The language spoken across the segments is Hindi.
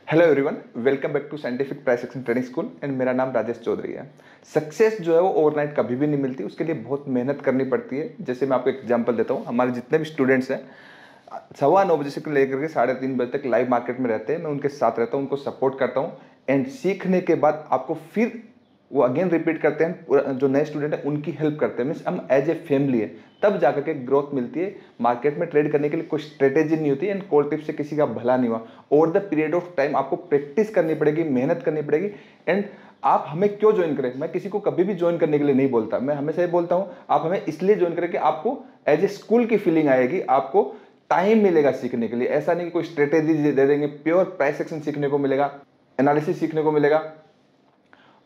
Hello everyone, welcome back to scientific price action trading school and मेरा नाम राजेश चौधरी है। सक्सेस जो है वो ओवरनाइट कभी भी नहीं मिलती, उसके लिए बहुत मेहनत करनी पड़ती है। जैसे मैं आपको एग्जांपल देता हूँ, हमारे जितने भी स्टूडेंट्स हैं 9:15 से लेकर के 3:30 बजे तक लाइव मार्केट में रहते हैं। मैं उनके साथ रहता हूँ, उनको सपोर्ट करता हूँ एंड सीखने के बाद आपको फिर वो अगेन रिपीट करते हैं। जो नए स्टूडेंट है उनकी हेल्प करते हैं, मीन्स हम एज ए फैमिली है, तब जाकर के ग्रोथ मिलती है। मार्केट में ट्रेड करने के लिए कोई स्ट्रेटेजी नहीं होती एंड कोल्ड टिप से किसी का भला नहीं हुआ। Over the period of time आपको प्रैक्टिस करनी पड़ेगी, मेहनत करनी पड़ेगी। एंड आप हमें क्यों ज्वाइन करें, मैं किसी को कभी भी ज्वाइन करने के लिए नहीं बोलता, मैं हमेशा ये बोलता हूं आप हमें इसलिए ज्वाइन करें कि आपको एज ए स्कूल की फीलिंग आएगी, आपको टाइम मिलेगा सीखने के लिए। ऐसा नहीं कि कोई स्ट्रेटेजी दे देंगे, प्योर प्राइस एक्शन सीखने को मिलेगा, एनालिसिस सीखने को मिलेगा।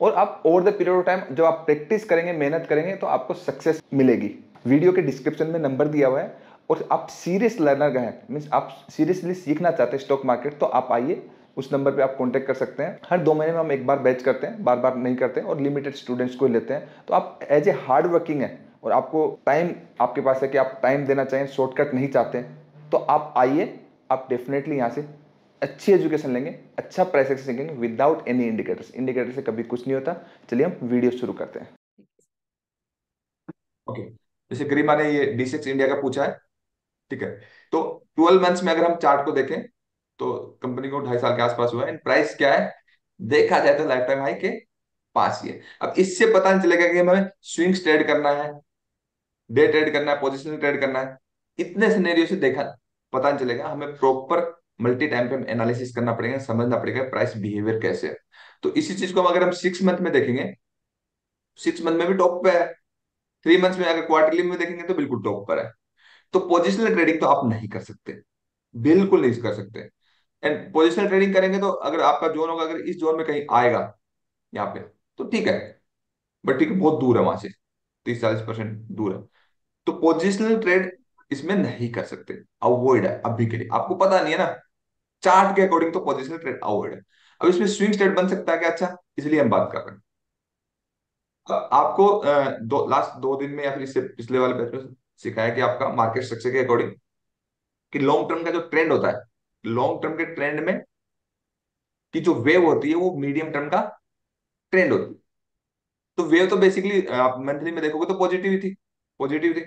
और आप over the period of time जब आप प्रैक्टिस करेंगे, मेहनत करेंगे, तो आपको सक्सेस मिलेगी। वीडियो के डिस्क्रिप्शन में नंबर दिया हुआ है, और आप सीरियस लर्नर हैं, मीन्स आप सीरियसली सीखना चाहते हैं स्टॉक मार्केट, तो आप आइए, उस नंबर पे आप कांटेक्ट कर सकते हैं। हर 2 महीने में हम एक बार बैच करते हैं, बार बार नहीं करते हैं, और लिमिटेड स्टूडेंट्स को लेते हैं। तो आप एज ए हार्ड वर्किंग है और आपको टाइम आपके पास है कि आप टाइम देना चाहें, शॉर्टकट नहीं चाहते हैं, तो आप आइए। आप डेफिनेटली यहाँ से अच्छी एजुकेशन लेंगे, अच्छा प्राइस एक्शन सीखेंगे विदाउट एनी इंडिकेटर्स। इंडिकेटर से कभी कुछ नहीं होता। चलिए हम वीडियो शुरू करते हैं। ओके। जैसे गरिमा ने ये D6 इंडिया का पूछा है। ठीक है। तो 12 मंथ्स में अगर हम चार्ट को देखें तो कंपनी को 2.5 साल के आसपास हुआ है। एंड प्राइस क्या है देखा जाए तो लाइफ टाइम हाई के पास ही है। अब इससे पता नहीं चलेगा कि हमें स्विंग्स ट्रेड करना है, डे ट्रेड करना है, पोजिशनल ट्रेड करना है। इतने सिनेरियो से देखा पता नहीं चलेगा। हमें प्रॉपर मल्टी टाइम पे एनालिसिस करना पड़ेगा, समझना पड़ेगा प्राइस बिहेवियर कैसे है। तो इसी चीज को अगर हम 6 मंथ में देखेंगे, 6 मंथ में भी टॉप पे है। 3 मंथ्स में अगर क्वार्टरली में देखेंगे तो बिल्कुल टॉप पर है। तो पोजिशनल ट्रेडिंग तो आप नहीं कर सकते, बिल्कुल नहीं कर सकते। एंड पोजिशनल ट्रेडिंग करेंगे तो अगर आपका जोन होगा, अगर इस जोन में कहीं आएगा यहाँ पे, तो ठीक है। बट ठीक है, बहुत दूर है वहां से, 30-40% दूर है। तो पोजिशनल ट्रेड इसमें नहीं कर सकते, अवॉइड है अभी के लिए। आपको पता नहीं है ना चार्ट के अकॉर्डिंग, तो पोजिशनल ट्रेड अवॉइड है। अब इसमें स्विंग ट्रेड बन सकता है क्या? अच्छा, इसलिए हम बात कर रहे हैं। आपको लास्ट 2 दिन में या फिर इससे पिछले वाले बैच में सिखाया कि आपका मार्केट स्ट्रक्चर के अकॉर्डिंग कि लॉन्ग टर्म का जो ट्रेंड होता है, लॉन्ग टर्म के ट्रेंड में की जो वेव होती है वो मीडियम टर्म का ट्रेंड होती है। तो वेव तो बेसिकली आप मंथली में देखोगे तो पॉजिटिव ही थी, पॉजिटिव थी।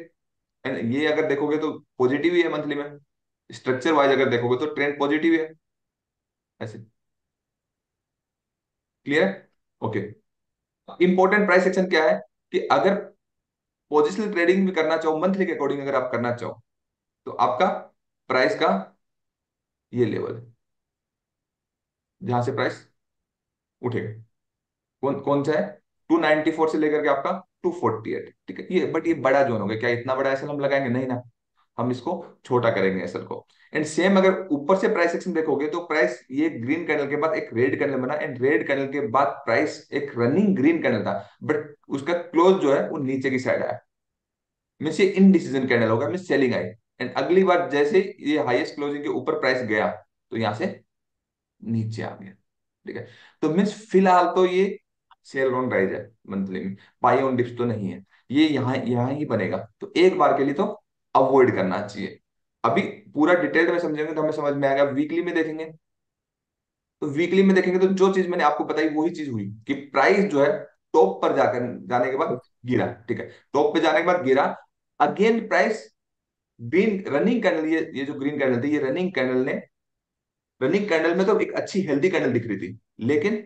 एंड ये अगर देखोगे तो पॉजिटिव ही है मंथली में। स्ट्रक्चर वाइज अगर देखोगे तो ट्रेंड पॉजिटिव है। ऐसे क्लियर है? ओके। इंपॉर्टेंट प्राइस एक्शन क्या है कि अगर पोजिशनल ट्रेडिंग भी करना चाहो मंथली के अकॉर्डिंग, अगर आप करना चाहो तो आपका प्राइस का ये लेवल है जहां से प्राइस उठेगा। कौन कौन सा है? 294 से लेकर के आपका 248। ठीक है, ये बट ये बड़ा जोन हो गया। क्या इतना बड़ा एसएल हम लगाएंगे? नहीं ना, हम इसको छोटा करेंगे एसएल को। एंड सेम अगर ऊपर से प्राइस एक्शन देखोगे तो प्राइस ये ग्रीन कैंडल के बाद एक रेड कैंडल बना, एंड रेड कैंडल के बाद प्राइस एक रनिंग ग्रीन कैंडल था, बट उसका क्लोज जो है वो नीचे की साइड आया। मीन्स ये इनडिसीजन कैंडल होगा, मीन्स सेलिंग आई। एंड अगली बार जैसे ये हाईएस्ट क्लोजिंग के ऊपर प्राइस गया तो यहां से नीचे आ गया। ठीक है। तो मीन्स फिलहाल तो ये सेल ऑन राइज है मंथली में, बाई ऑन डिप्स तो नहीं है। ये यहाँ यहाँ ही बनेगा, तो एक बार के लिए तो अवॉइड करना चाहिए। अभी पूरा डिटेल में समझेंगे तो हमें समझ में आएगा। वीकली में देखेंगे तो वीकली में देखेंगे तो जो चीज मैंने आपको बताई वही चीज हुई कि प्राइस जो है टॉप पर जाकर जाने के बाद गिरा। ठीक है, टॉप पे जाने के बाद गिरा। Again price green running candle, ये जो ग्रीन कैंडल थी, ये रनिंग कैंडल में तो एक अच्छी हेल्दी कैंडल दिख रही थी, लेकिन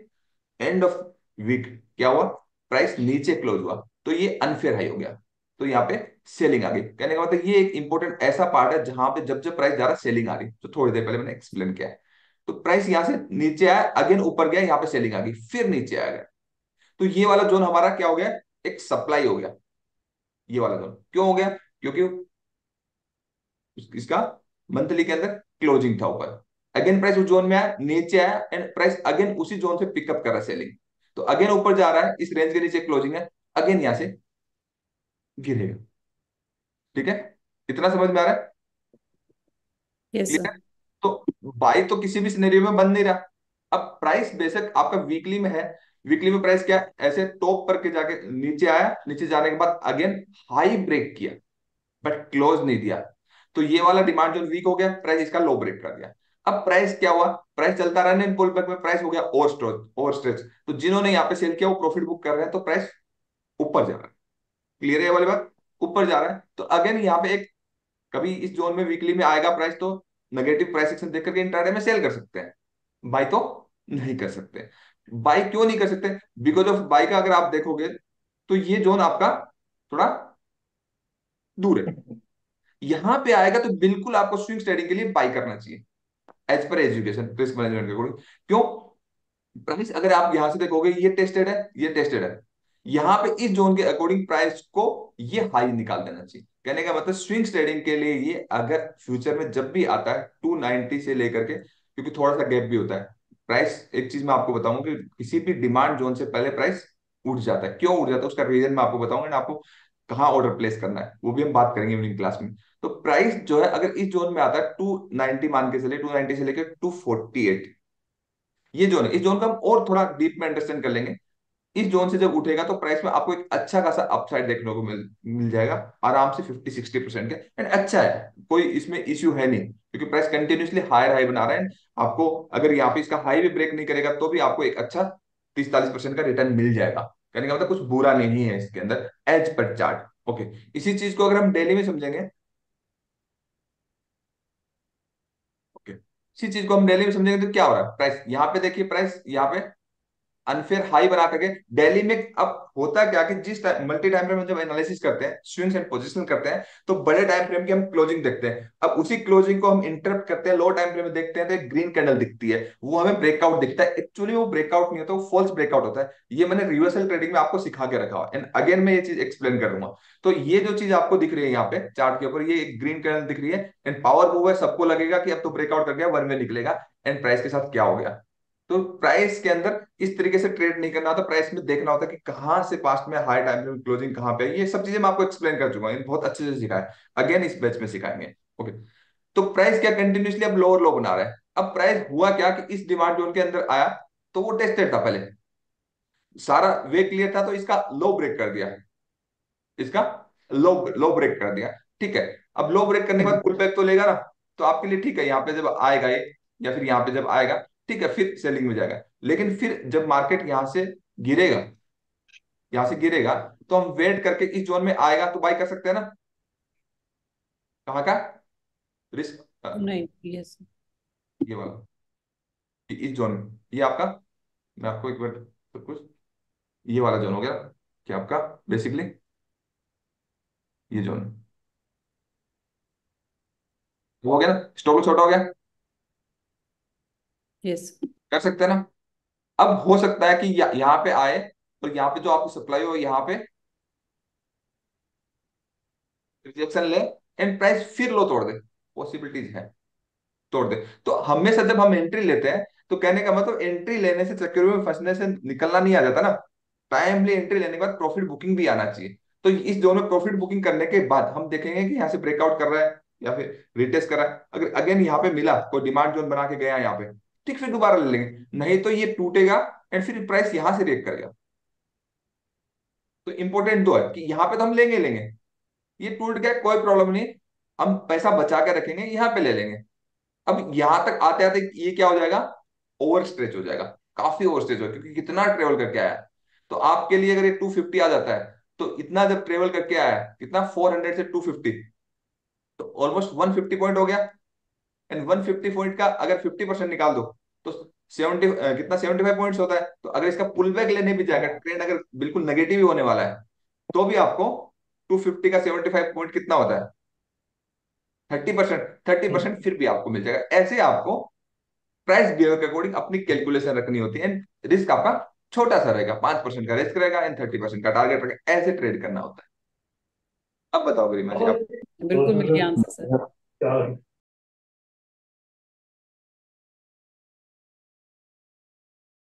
एंड ऑफ वीक क्या हुआ? प्राइस नीचे क्लोज हुआ, तो ये अनफेयर हाई हो गया। तो यहाँ पे सेलिंग आ गई। कहने का मतलब ये एक इंपॉर्टेंट ऐसा पार्ट है जहां पे जब जब प्राइस जा रहा है सेलिंग आ रही, तो थोड़ी देर पहले मैंने एक्सप्लेन किया है। तो प्राइस यहां से नीचे आया, अगेन ऊपर गया, यहाँ पे सेलिंग आ गई, फिर नीचे आ गया। तो ये वाला जोन हमारा क्या हो गया? एक सप्लाई हो गया। ये वाला जोन क्यों हो गया? क्योंकि इसका मंथली के अंदर क्लोजिंग था ऊपर। अगेन प्राइस उस जोन में आया, नीचे आया, एंड प्राइस अगेन उसी जोन से पिकअप कर रहा है सेलिंग। तो अगेन ऊपर जा रहा है, इस रेंज के नीचे क्लोजिंग है, अगेन यहां से गिरेगा। ठीक है, इतना समझ में आ रहा है? Yes sir. क्लियर? तो बाई तो किसी भी सिनेरियो में बन नहीं रहा। अब प्राइस बेशक आपका वीकली में है, वीकली में प्राइस क्या ऐसे टॉप पर के जाके नीचे आया, नीचे जाने के बाद अगेन हाई ब्रेक किया, बट क्लोज नहीं दिया। तो ये वाला डिमांड जो वीक हो गया, प्राइस इसका लो ब्रेक कर दिया। अब प्राइस क्या हुआ, प्राइस चलता रहा नहीं, पुल बैक में प्राइस हो गया ओवर स्ट्रेच, तो जिन्होंने यहाँ पे सेल किया वो प्रॉफिट बुक कर रहे हैं, तो प्राइस ऊपर जा रहा है। क्लियर है ये वाली बात, ऊपर जा रहा है। तो अगेन यहाँ पे एक, कभी इस जोन में वीकली में आएगा प्राइस, तो नेगेटिव प्राइस एक्शन देख करके इंट्राडे में सेल कर सकते हैं, बाई तो नहीं कर सकते। बाई क्यों नहीं कर सकते? बिकॉज ऑफ बाई का अगर आप देखोगे तो ये जोन आपका थोड़ा दूर है, यहां पे आएगा तो बिल्कुल आपको स्विंग ट्रेडिंग के लिए बाई करना चाहिए as per education risk management के अकॉर्डिंग। क्यों? प्राइस अगर आप यहां से देखोगे ये टेस्टेड है, ये टेस्टेड है, यहां पे इस जोन के अकॉर्डिंग प्राइस को ये हाई निकाल देना चाहिए। कहने का मतलब स्विंग ट्रेडिंग के लिए ये अगर फ्यूचर में जब भी आता है 290 से लेकर के, क्योंकि थोड़ा सा गैप भी होता है प्राइस, एक चीज मैं आपको बताऊंगा कि किसी भी डिमांड जोन से पहले प्राइस उठ जाता है। क्यों उठ जाता है उसका रीजन मैं आपको बताऊंगा, आपको कहाँ ऑर्डर प्लेस करना है वो भी हम बात करेंगे इवनिंग क्लास में। तो प्राइस जो है अगर इस जोन में आता है 290 मान के चले, 290 से लेकर 248, ये जोन है, इस जोन का हम और थोड़ा डीप में अंडरस्टैंड कर लेंगे। इस जोन से जब उठेगा तो प्राइस में आपको एक अच्छा खासा अपसाइड देखने को मिल मिल जाएगा, आराम से 50-60% के, एंड अच्छा है, कोई इसमें इश्यू है नहीं, क्योंकि प्राइस कंटिन्यूसली हायर हाई बना रहा है। आपको अगर यहाँ पे इसका हाई भी ब्रेक नहीं करेगा तो भी आपको एक अच्छा 30-40% का रिटर्न मिल जाएगा। कहने का मतलब कुछ बुरा नहीं है इसके अंदर एज पर चार्ट। ओके, इसी चीज को अगर हम डेली में समझेंगे, ओके, इसी चीज को हम डेली में समझेंगे तो क्या हो रहा है, प्राइस यहाँ पे देखिए, प्राइस यहाँ पे अनफेयर हाई बना करके दिल्ली में। अब होता क्या कि जिस मल्टी टाइम फ्रेम में जब एनालिसिस करते हैं, स्विंग्स एंड पोजीशन करते हैं, तो बड़े टाइम फ्रेम की हम क्लोजिंग देखते हैं। अब उसी क्लोजिंग को हम इंटरप्ट करते हैं, लो टाइम फ्रेम में देखते हैं तो एक ग्रीन कैंडल दिखती है, वो हमें ब्रेकआउट दिखता है। एक्चुअली वो ब्रेकआउट नहीं होता, वो फॉल्स ब्रेकआउट होता है। ये मैंने रिवर्सल ट्रेडिंग में आपको सिखा के रखा हुआ, एंड अगेन मैं ये चीज एक्सप्लेन करूंगा। तो ये जो चीज आपको दिख रही है यहाँ पे चार्ट के ऊपर, ये एक ग्रीन कैंडल दिख रही है, एंड पावर मूव है, सबको लगेगा कि अब तो ब्रेकआउट कर गया, वन वे निकलेगा, एंड प्राइस के साथ क्या हो गया। तो प्राइस के अंदर इस तरीके से ट्रेड नहीं करना होता, प्राइस में देखना होता है कि कहां से पास्ट में हाई टाइम फ्रेम क्लोजिंग कहां पे है। ये सब चीजें मैं आपको एक्सप्लेन कर चुका हूँ, बहुत अच्छे से सिखाया है, अगेन इस बैच में सिखाएंगे। ओके, तो प्राइस क्या कंटिन्यूसली अब लोअर लो बना रहा है। अब प्राइस हुआ क्या कि इस डिमांड जोन के अंदर आया, तो वो टेस्टेड था पहले, सारा वे क्लियर था, तो इसका लो ब्रेक कर दिया, इसका लो लो ब्रेक कर दिया। ठीक है, अब लो ब्रेक करने के बाद पुल बैक तो लेगा ना, तो आपके लिए ठीक है, यहाँ पे जब आएगा ये, या फिर यहाँ पे जब आएगा, ठीक है, फिर सेलिंग में जाएगा। लेकिन फिर जब मार्केट यहाँ से गिरेगा, यहाँ से गिरेगा, तो हम वेट करके इस जोन में आएगा तो बाई कर सकते हैं ना। कहाँ का रिस्क, नहीं, यस। ये वाला, इस जोन में, ये आपका, मैं आपको एक बार सब कुछ, ये वाला जोन हो गया क्या आपका, बेसिकली ये जोन हो गया ना, स्टॉक छोटा हो गया, यस। कर सकते हैं ना। अब हो सकता है कि यहाँ पे आए, और यहाँ पे जो आपको सप्लाई हो यहाँ पे रिजेक्शन ले, एंड प्राइस फिर लो तोड़ दे, पॉसिबिलिटीज है तोड़ दे। तो हमेशा जब हम एंट्री लेते हैं, तो कहने का मतलब एंट्री लेने से, चक्करों में फंसने से निकलना नहीं आ जाता ना, टाइमली एंट्री लेने के बाद प्रॉफिट बुकिंग भी आना चाहिए। तो इस जोन में प्रॉफिट बुकिंग करने के बाद हम देखेंगे कि यहाँ से ब्रेकआउट कर रहा है या फिर रिटेस्ट कर रहा है। अगर अगेन यहाँ पे मिला, कोई डिमांड जोन बना के गया यहाँ पे, ठीक, फिर दोबारा ले लेंगे, नहीं तो ये टूटेगा, एंड फिर प्राइस यहां से रेक करेगा। तो इंपॉर्टेंट दो है कि यहाँ पे तो हम लेंगे लेंगे, ये टूट गया कोई प्रॉब्लम नहीं, हम पैसा बचा के रखेंगे, यहाँ पे ले लेंगे। अब यहां तक आते आते ये क्या हो जाएगा, ओवर स्ट्रेच हो जाएगा, काफी ओवर स्ट्रेच हो, क्योंकि कितना ट्रेवल करके आया है। तो आपके लिए अगर ये 250 आ जाता है, तो इतना जब ट्रेवल करके आया है, कितना 400 से 250, तो ऑलमोस्ट 150 पॉइंट हो गया। एंड 150 पॉइंट का अगर 50% निकाल दो, तो 70 कितना 75 पॉइंट्स होता है। तो अगर इसका पुल बैक लेने भी जाएगा, ट्रेंड अगर बिल्कुल नेगेटिव ही होने वाला है, तो भी आपको 250 का 75 पॉइंट कितना होता है, 30%, 30% फिर भी आपको मिल जाएगा। ऐसे आपको प्राइस बिहेवियर के अकॉर्डिंग अपनी कैलकुलेशन रखनी होती है, एंड रिस्क आपका छोटा सा रहेगा, 5% का रिस्क रहेगा, एंड 30% का टारगेट रहेगा, ऐसे ट्रेड करना होता है। अब बताओ गरिमा जी आप। बिल्कुल मिल गया आंसर सर।